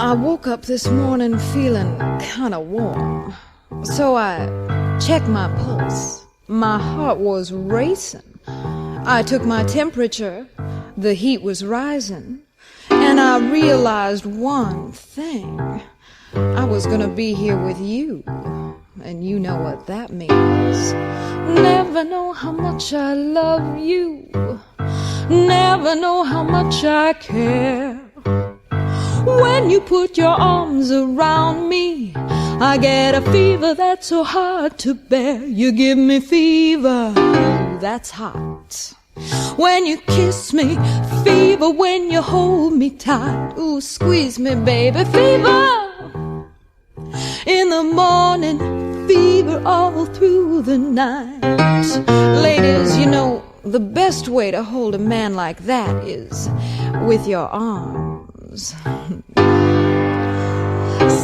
I woke up this morning feeling kinda warm, so I checked my pulse. My heart was racing. I took my temperature, the heat was rising, and I realized one thing. I was gonna be here with you, and you know what that means. Never know how much I love you, never know how much I care. When you put your arms around me, I get a fever that's so hard to bear. You give me fever, that's hot. When you kiss me, fever. When you hold me tight, ooh, squeeze me, baby, fever. In the morning, fever all through the night. Ladies, you know, the best way to hold a man like that is with your arms.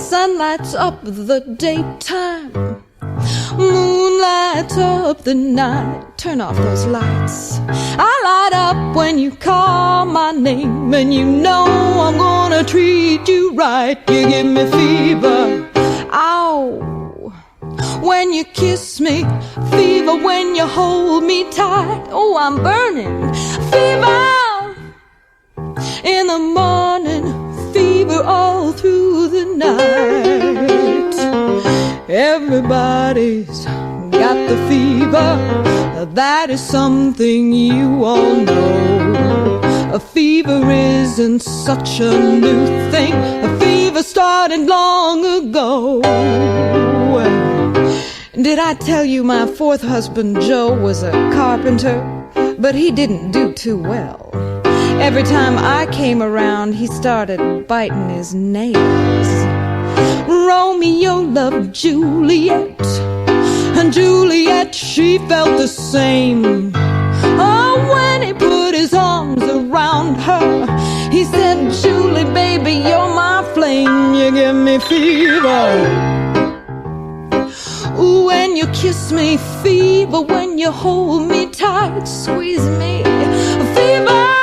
Sun lights up the daytime, moon lights up the night. Turn off those lights. I light up when you call my name, and you know I'm gonna treat you right. You give me fever, ow. When you kiss me, fever. When you hold me tight, oh, I'm burning, fever. In the morning, fever all through the night. Everybody's got the fever. That is something you all know. A fever isn't such a new thing. A fever started long ago. Did I tell you my fourth husband, Joe, was a carpenter? But he didn't do too well. Every time I came around, he started biting his nails. Romeo loved Juliet, and Juliet, she felt the same. Oh, when he put his arms around her, he said, Julie, baby, you're my flame. You give me fever. Ooh, when you kiss me, fever. When you hold me tight, squeeze me, fever.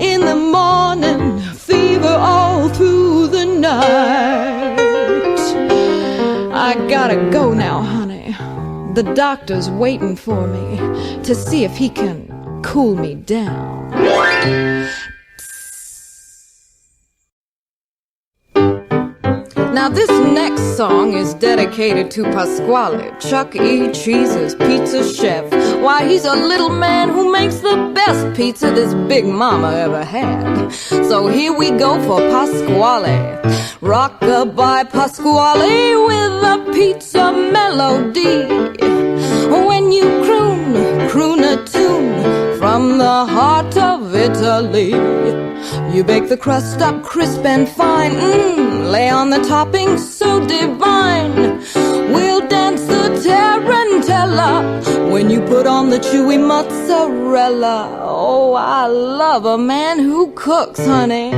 In the morning, fever all through the night. I gotta go now, honey. The doctor's waiting for me to see if he can cool me down. Now this next song is dedicated to Pasqually, Chuck E. Cheese's pizza chef. Why, he's a little man who makes the best pizza this big mama ever had. So here we go for Pasqually. Rock-a-bye Pasqually with a pizza melody. When you croon a tune from the heart of Italy. You bake the crust up crisp and fine, lay on the topping so divine. We'll dance the tarantella when you put on the chewy mozzarella. Oh, I love a man who cooks, honey.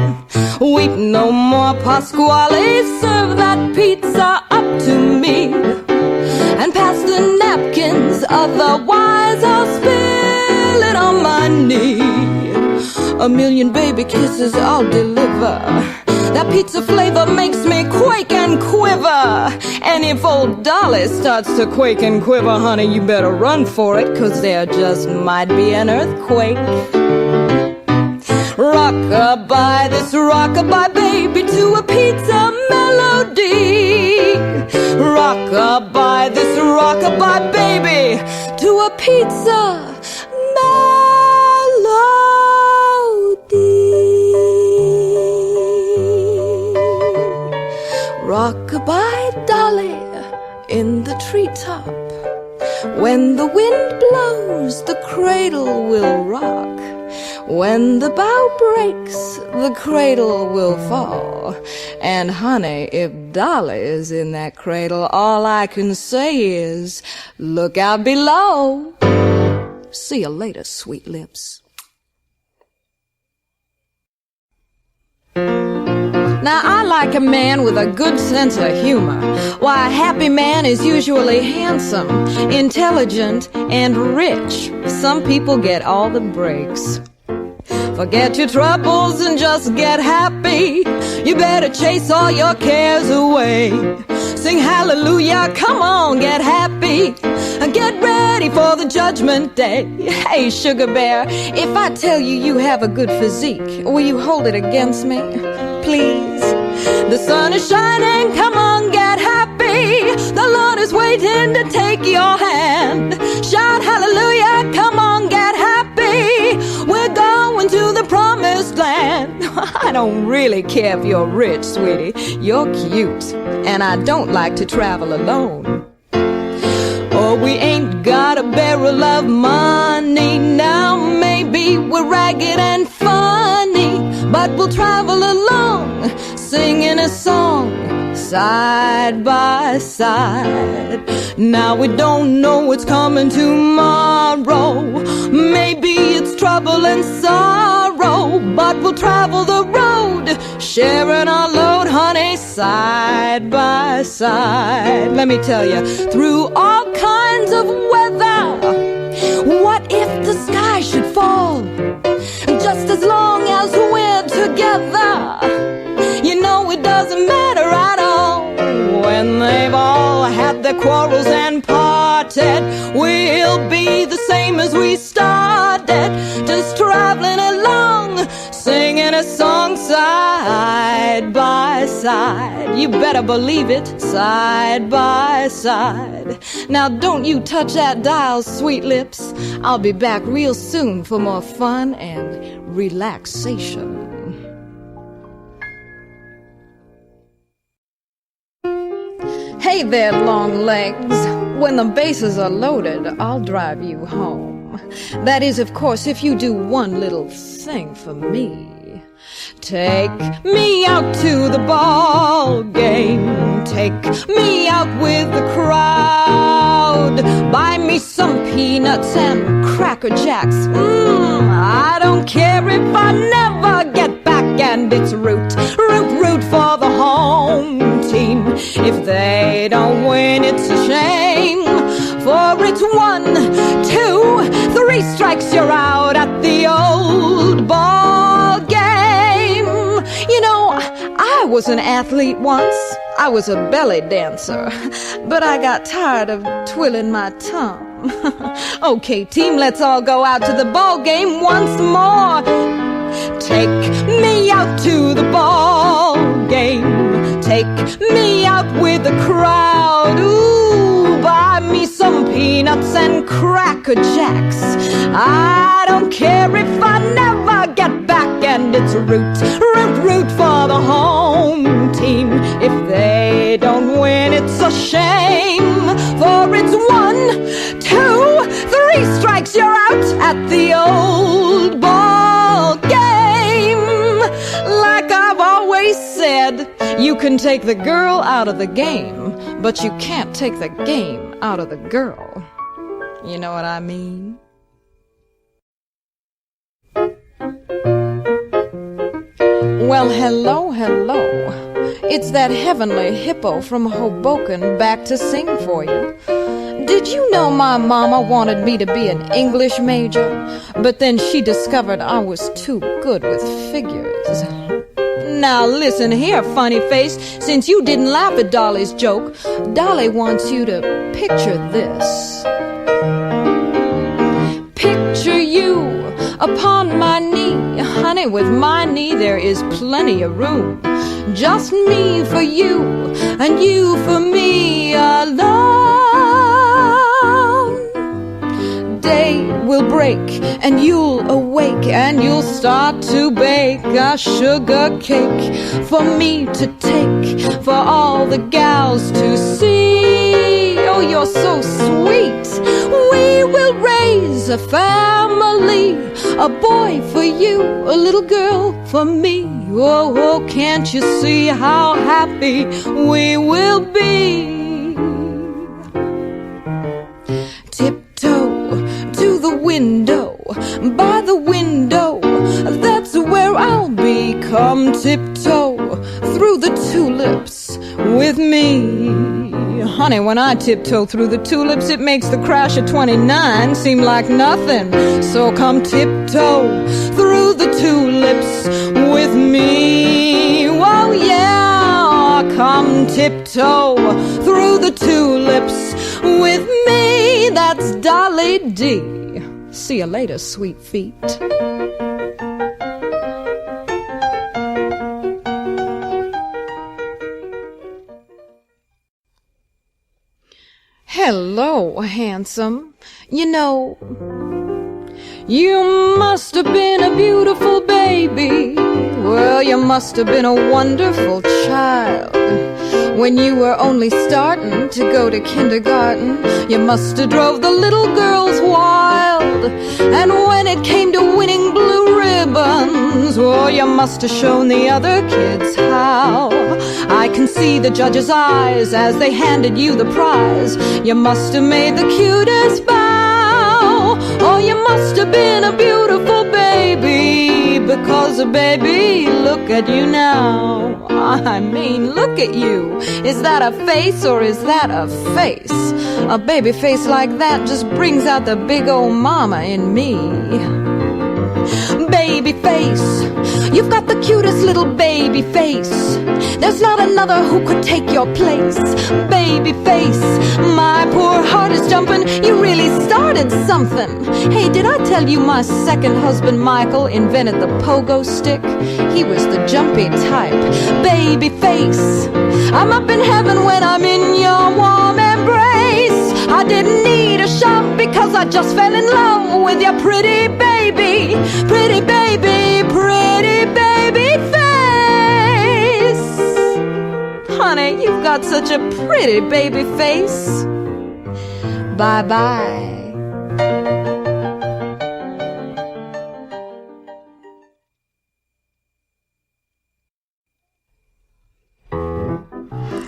Weep no more, Pasqually, serve that pizza up to me. And pass the napkins, otherwise I'll spill it on my knee. A million baby kisses I'll deliver. That pizza flavor makes me quake and quiver. And if old Dolly starts to quake and quiver, honey, you better run for it, 'cause there just might be an earthquake. Rock-a-bye, this rock-a-bye baby to a pizza melody. Rock-a-bye, this rock-a-bye baby to a pizza melody. Rock-a-bye, Dolly, in the treetop. When the wind blows, the cradle will rock. When the bough breaks, the cradle will fall. And honey, if Dolly is in that cradle, all I can say is, look out below. See you later, sweet lips. Now, I like a man with a good sense of humor. Why, a happy man is usually handsome, intelligent, and rich. Some people get all the breaks. Forget your troubles and just get happy. You better chase all your cares away. Sing hallelujah, come on, get happy. And get ready for the judgment day. Hey, sugar bear, if I tell you you have a good physique, will you hold it against me, please? The sun is shining, come on, get happy. The Lord is waiting to take your hand. Shout hallelujah, come on, get happy. We're going to the promised land. I don't really care if you're rich, sweetie. You're cute, and I don't like to travel alone. Oh, we ain't got a barrel of money now. Maybe we're ragged and funny, but we'll travel along, singing a song, side by side. Now we don't know what's coming tomorrow. Maybe it's trouble and sorrow, but we'll travel the road, sharing our load, honey, side by side. Let me tell you, through all kinds of weather, what if the sky should fall? Just as long as we're together, you know it doesn't matter at all. When they've all had their quarrels and parted, we'll be the same as we started, just traveling along, singing a song side by side. You better believe it, side by side. Now don't you touch that dial, sweet lips. I'll be back real soon for more fun and relaxation. Hey there, long legs. When the bases are loaded, I'll drive you home. That is, of course, if you do one little thing for me. Take me out to the ball game. Take me out with the crowd. Buy me some peanuts and Cracker Jacks. I don't care if I never get back. And it's root for the home team. If they don't win, it's a shame. For it's 1, 2, 3 strikes, you're out at the old ball game. You know, I was an athlete once. I was a belly dancer, but I got tired of twiddling my tongue. Okay, team, let's all go out to the ball game once more. Take me out to the ball game. Take me out with the crowd. Ooh, buy me some peanuts and Cracker Jacks. I don't care if I never get back. And it's root for the home team. If they don't win, it's a shame. For it's 1, 2, 3 strikes, you're out at the old ball game. Like I've always said, you can take the girl out of the game, but you can't take the game out of the girl. You know what I mean? Well, hello, hello. It's that heavenly hippo from Hoboken back to sing for you. Did you know my mama wanted me to be an English major, but then she discovered I was too good with figures? Now listen here, funny face, since you didn't laugh at Dolly's joke, Dolly wants you to picture this. Picture you upon my knee. Honey, with my knee there is plenty of room. Just me for you, and you for me alone. Day will break, and you'll awake, and you'll start to bake a sugar cake for me to take, for all the gals to see. Oh, you're so sweet. We will raise a family, a boy for you, a little girl for me. Oh, oh, can't you see how happy we will be? Tiptoe to the window, by the window, that's where I'll be. Come tiptoe through the tulips with me. Honey, when I tiptoe through the tulips, it makes the crash of 29 seem like nothing. So come tiptoe through the tulips with me. Oh yeah, come tiptoe through the tulips with me. That's Dolly D. See you later, sweet feet. Hello, handsome. You know, you must have been a beautiful baby. Well, you must have been a wonderful child. When you were only starting to go to kindergarten, you must have drove the little girls wild. And when it came to winning blue ribbons, oh, you must have shown the other kids how. I can see the judge's eyes as they handed you the prize. You must have made the cutest bow. Oh, you must have been a beautiful baby, because, baby, look at you now. I mean, look at you. Is that a face or is that a face? A baby face like that just brings out the big old mama in me. Baby face, you've got the cutest little baby face. There's not another who could take your place. Baby face, my poor heart is jumping. You really started something. Hey, did I tell you my second husband Michael invented the pogo stick? He was the jumpy type. Baby face, I'm up in heaven when I'm in your warm embrace. I didn't need a shove because I just fell in love with your pretty baby, pretty baby, pretty baby face. Honey, you've got such a pretty baby face. Bye-bye.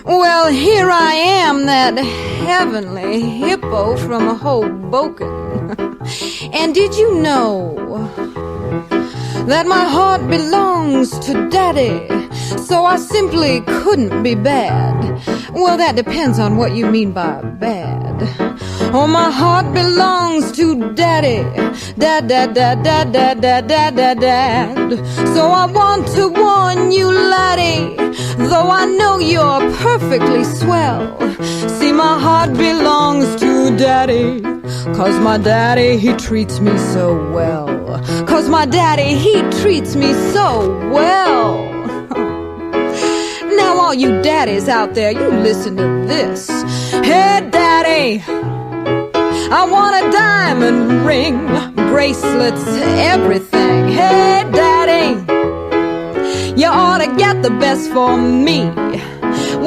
Well, here I am, that heavenly hippo from Hoboken. And did you know that my heart belongs to Daddy? So I simply couldn't be bad. Well, that depends on what you mean by bad. Oh, my heart belongs to Daddy. Dad, dad, dad, dad, dad, dad, dad, dad, dad. So I want to warn you, laddie, though I know you're perfectly swell. See, my heart belongs to Daddy, 'cause my daddy, he treats me so well. 'Cause my daddy, he treats me so well. Now all you daddies out there, you listen to this. Hey, Daddy, I want a diamond ring, bracelets, everything. Hey, Daddy, you ought to get the best for me.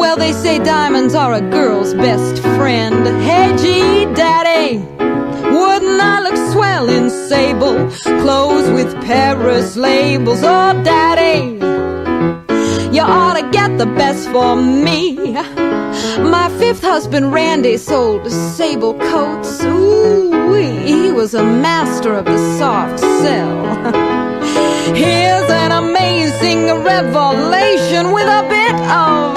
Well, they say diamonds are a girl's best friend. Hey, gee, Daddy, wouldn't I look swell in sable clothes with Paris labels? Oh, Daddy, you ought to get the best for me. My fifth husband, Randy, sold sable coats. Ooh, he was a master of the soft sell. Here's an amazing revelation with a bit of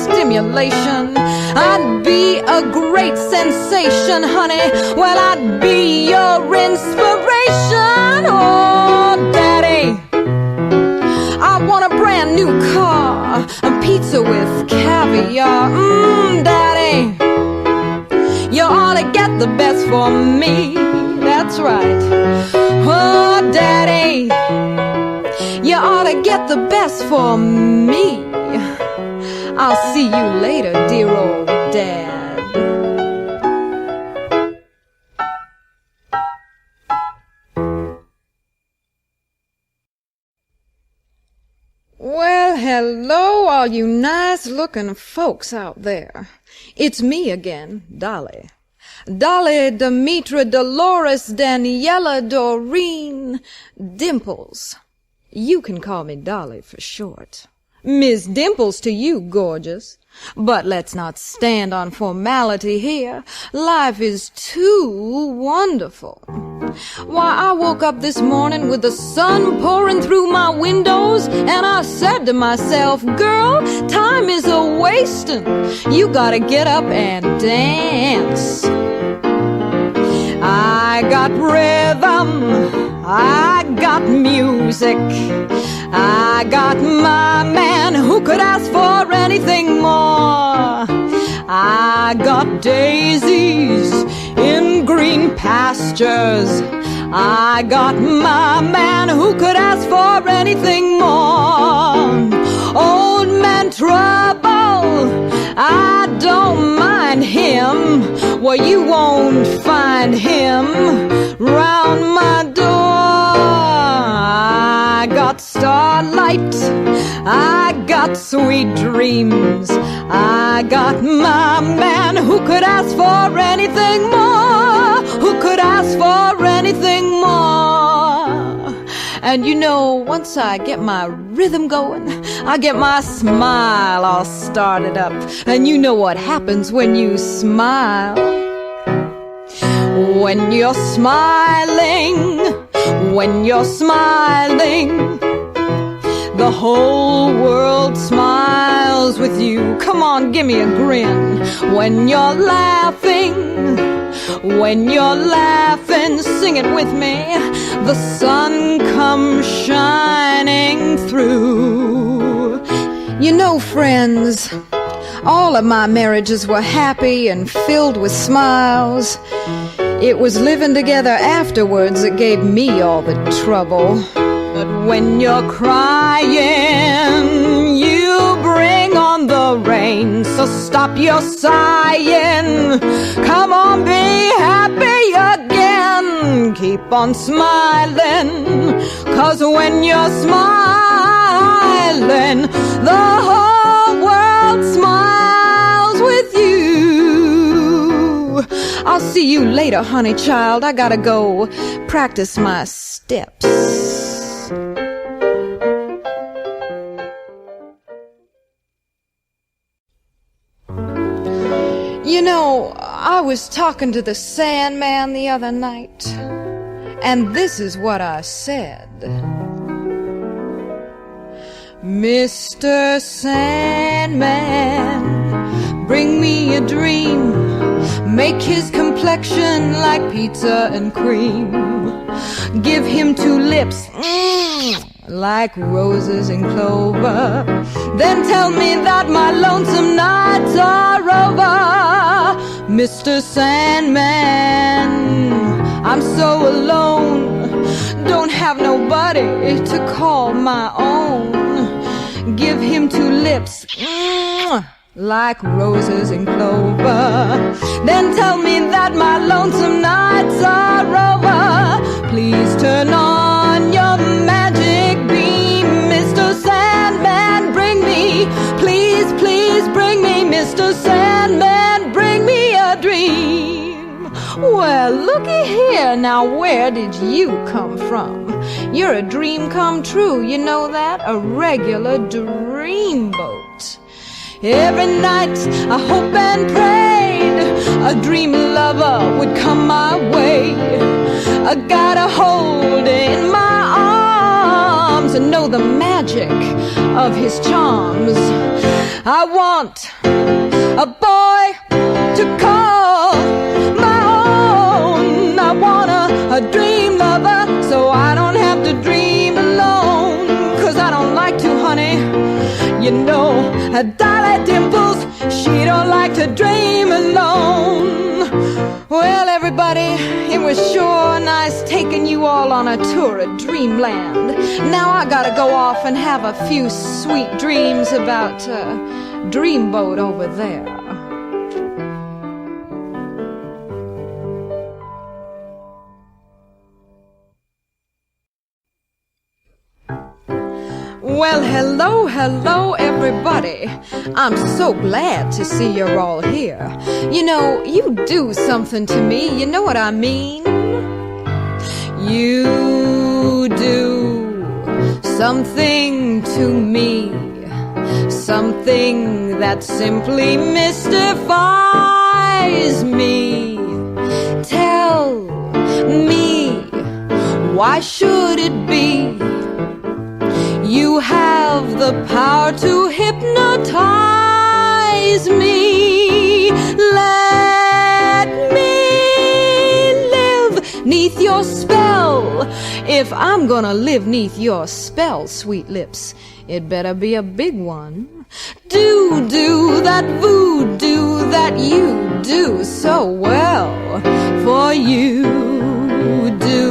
stimulation. I'd be a great sensation, honey. Well, I'd be your inspiration. Oh, Daddy, I want a brand new car, a pizza with caviar. Daddy, you ought to get the best for me. That's right. Oh, Daddy, you ought to get the best for me. I'll see you later, dear old Dad. Well, hello, all you nice-looking folks out there. It's me again, Dolly. Dolly, Demetra, Dolores, Daniela, Doreen, Dimples. You can call me Dolly for short. Miss Dimples to you, gorgeous. But let's not stand on formality here. Life is too wonderful. Why, I woke up this morning with the sun pouring through my windows, and I said to myself, girl, time is a-wasting. You gotta get up and dance. I got rhythm, I got music, I got my man who could ask for anything more. I got daisies in green pastures, I got my man who could ask for anything more. Old man Trouble, I don't mind him. Well, you won't find him round my door. I got starlight, I got sweet dreams, I got my man who could ask for anything more, who could ask for anything more. And you know, once I get my rhythm going, I get my smile all started up. And you know what happens when you smile. When you're smiling, when you're smiling, the whole world smiles with you. Come on, give me a grin. When you're laughing, sing it with me. The sun comes shining through. You know, friends, all of my marriages were happy and filled with smiles. It was living together afterwards that gave me all the trouble. But when you're crying, you bring on the rain. So stop your sighing. Come on, be happy again. Keep on smiling, 'cause when you're smiling, the whole world smiles with you. I'll see you later, honey child. I gotta go practice my steps. You know, I was talking to the Sandman the other night, and this is what I said. Mr. Sandman, bring me a dream. Make his complexion like pizza and cream. Give him two lips, like roses and clover. Then tell me that my lonesome nights are over. Mr. Sandman, I'm so alone. Don't have nobody to call my own. Give him two lips, like roses and clover. Then tell me that my lonesome nights are over. Please turn on your magic beam, Mr. Sandman, bring me, please, please bring me, Mr. Sandman, bring me a dream. Well, looky here, now where did you come from? You're a dream come true, you know that? A regular dreamboat. Every night I hope and prayed a dream lover would come my way. I gotta hold in my arms and know the magic of his charms. I want a boy to call my own. I want a dream lover so I don't have to dream alone. 'Cause I don't like to, honey. You know, Dolli Dimples, she don't like to dream alone. Well, everybody, it was sure nice taking you all on a tour of dreamland. Now I gotta go off and have a few sweet dreams about Dreamboat over there. Well, hello, hello, everybody. I'm so glad to see you're all here. You know, you do something to me, you know what I mean? You do something to me. something that simply mystifies me. Tell me, why should it be you have the power to hypnotize me? Let me live 'neath your spell. If I'm gonna live 'neath your spell, sweet lips, it better be a big one. Do that voodoo that you do so well. For you do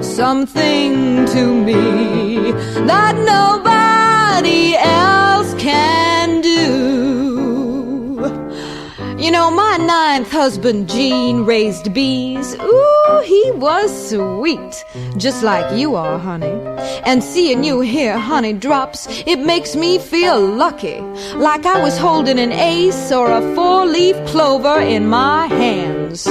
something to me that nobody else can do. You know, my 9th husband, Gene, raised bees. Ooh, he was sweet, just like you are, honey. And seeing you here, honey drops, it makes me feel lucky, like I was holding an ace or a 4-leaf clover in my hands.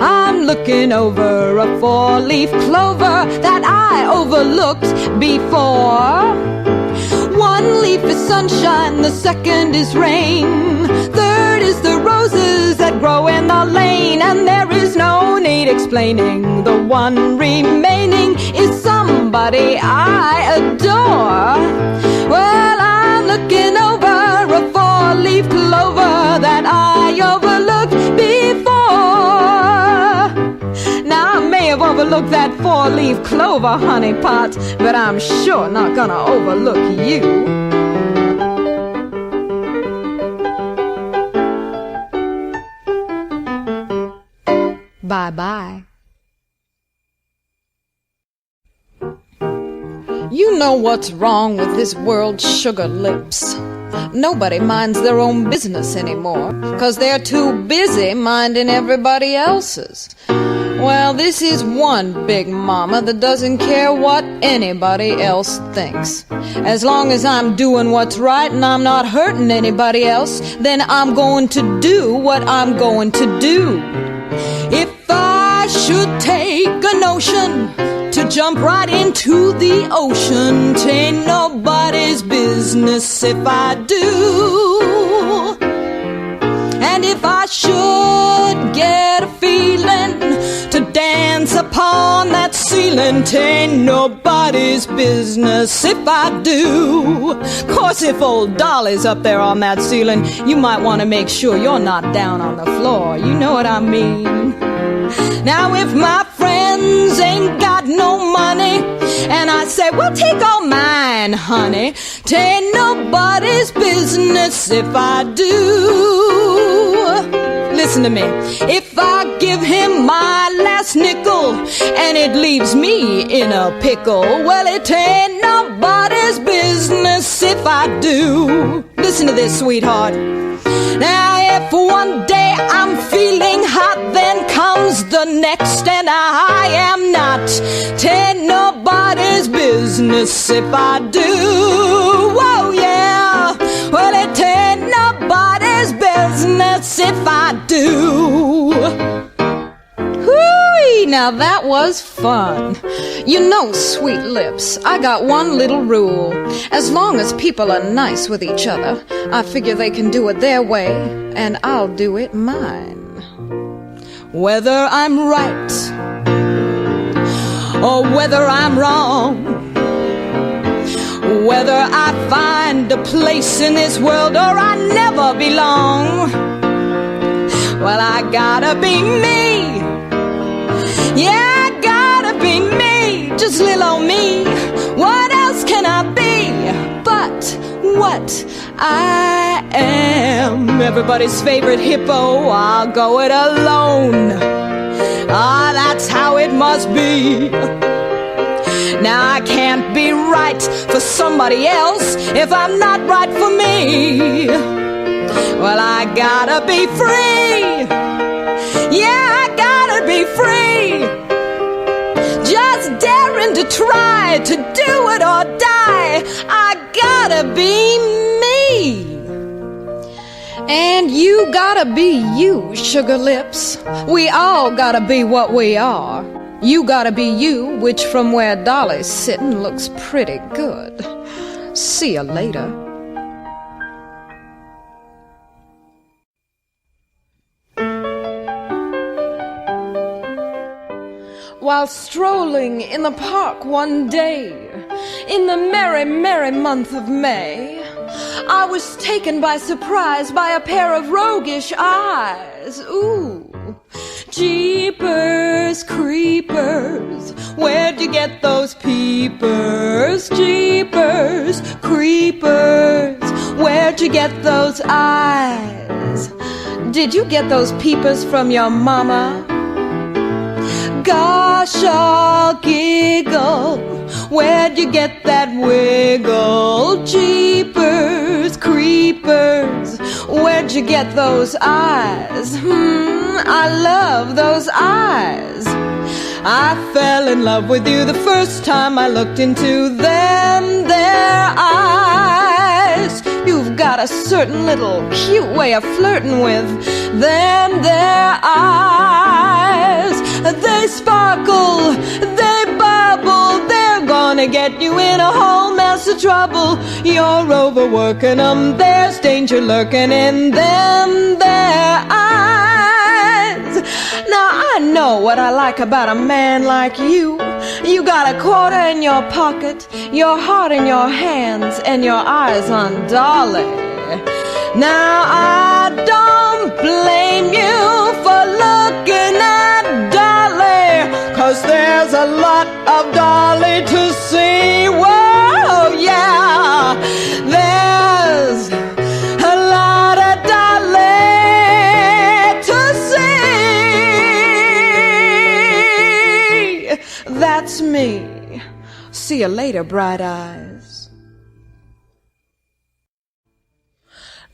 I'm looking over a 4-leaf clover that I overlooked before. 1 leaf is sunshine, the 2nd is rain, 3rd is the roses that grow in the lane, and there is no need explaining. The one remaining is somebody I adore. Well, I'm looking over a 4-leaf clover that I overlooked before. Now, I may have overlooked that 4-leaf clover, honey pot, but I'm sure not gonna overlook you. Bye-bye. You know what's wrong with this world, sugar lips. Nobody minds their own business anymore, 'cause they're too busy minding everybody else's. Well, this is one big mama that doesn't care what anybody else thinks. As long as I'm doing what's right and I'm not hurting anybody else, then I'm going to do what I'm going to do. If I should take a notion to jump right into the ocean, 'tain't nobody's business if I do. And if I should get a feeling to dance upon that ceiling, 'tain't nobody's business if I do. 'Course if old Dolly's up there on that ceiling, you might want to make sure you're not down on the floor. You know what I mean? Now if my friends ain't got no money, and I say, well, take all mine, honey, 'tain't nobody's business if I do. Listen to me. If I give him my last nickel and it leaves me in a pickle, well, it ain't nobody's business if I do. Listen to this, sweetheart. Now, if one day I'm feeling hot, then comes the next and I am not, 'tain't nobody's business if I do. Whoa, yeah. Well, it ain't nobody's business if I do. Whoo-wee, now that was fun. You know, sweet lips, I got one little rule. As long as people are nice with each other, I figure they can do it their way, and I'll do it mine. Whether I'm right or whether I'm wrong, whether I find a place in this world or I never belong, well, I gotta be me. Yeah, I gotta be me, just little old me. What else can I be but what I am? Everybody's favorite hippo, I'll go it alone. Ah, that's how it must be. Now I can't be right for somebody else if I'm not right for me. Well, I gotta be free. Yeah, I gotta be free. Just daring to try to do it or die. I gotta be me. And you gotta be you, sugar lips. We all gotta be what we are. You gotta be you, which from where Dolly's sitting looks pretty good. See you later. While strolling in the park one day, in the merry, merry month of May, I was taken by surprise by a pair of roguish eyes. Ooh, jeepers creepers, where'd you get those peepers? Jeepers creepers, where'd you get those eyes? Did you get those peepers from your mama? Gosh, I'll giggle, where'd you get that wiggle? Jeepers creepers, where'd you get those eyes? I love those eyes. I fell in love with you the first time I looked into them, their eyes. You've got a certain little cute way of flirting with them, their eyes. They sparkle, they bubble, they're gonna get you in a whole mess of trouble. You're overworking them, there's danger lurking in them, their eyes. Now I know what I like about a man like you. You got a quarter in your pocket, your heart in your hands, and your eyes on Dolly. Now I don't blame you for looking at Dolly, 'cause there's a lot of Dolly to see. Whoa, yeah, there's a lot of Dolly to see. That's me. See you later, bright eyes.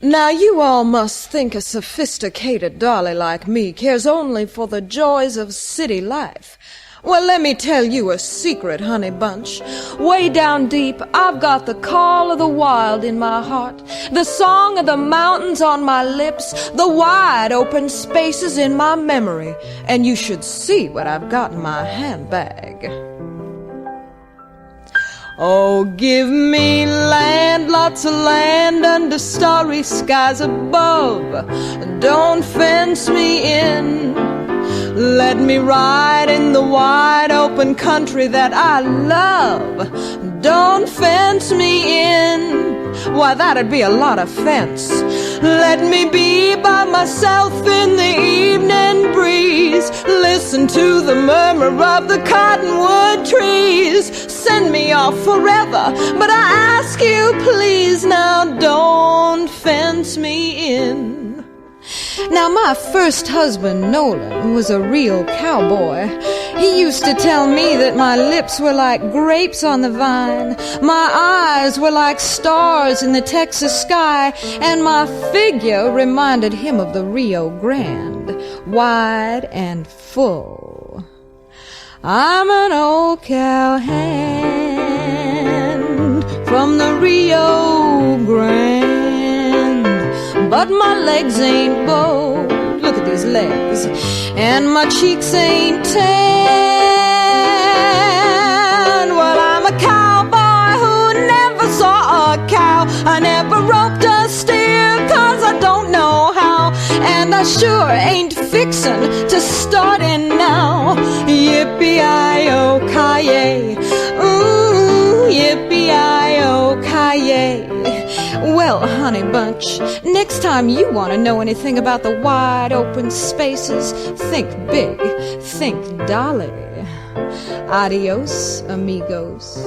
Now you all must think a sophisticated dolly like me cares only for the joys of city life. Well, let me tell you a secret, honey bunch. Way down deep, I've got the call of the wild in my heart, the song of the mountains on my lips, the wide open spaces in my memory, and you should see what I've got in my handbag. Oh, give me land, lots of land under starry skies above. Don't fence me in. Let me ride in the wide open country that I love. Don't fence me in. Why, that'd be a lot of fence. Let me be by myself in the evening breeze. Listen to the murmur of the cottonwood trees. Send me off forever, but I ask you please, now don't fence me in. Now my first husband, Nolan, was a real cowboy. He used to tell me that my lips were like grapes on the vine, my eyes were like stars in the Texas sky, and my figure reminded him of the Rio Grande, wide and full. I'm an old cowhand from the Rio Grande, but my legs ain't bold. Look at these legs. And my cheeks ain't tan. Well, I'm a cowboy who never saw a cow. I never roped a steer 'cause I don't know how. And I sure ain't fixin' to start in now. Yippee-i-oh-ki-yay. Ooh, yippee-i-oh-ki-yay. Well, honey bunch, next time you want to know anything about the wide open spaces, think big, think Dolly. Adios, amigos.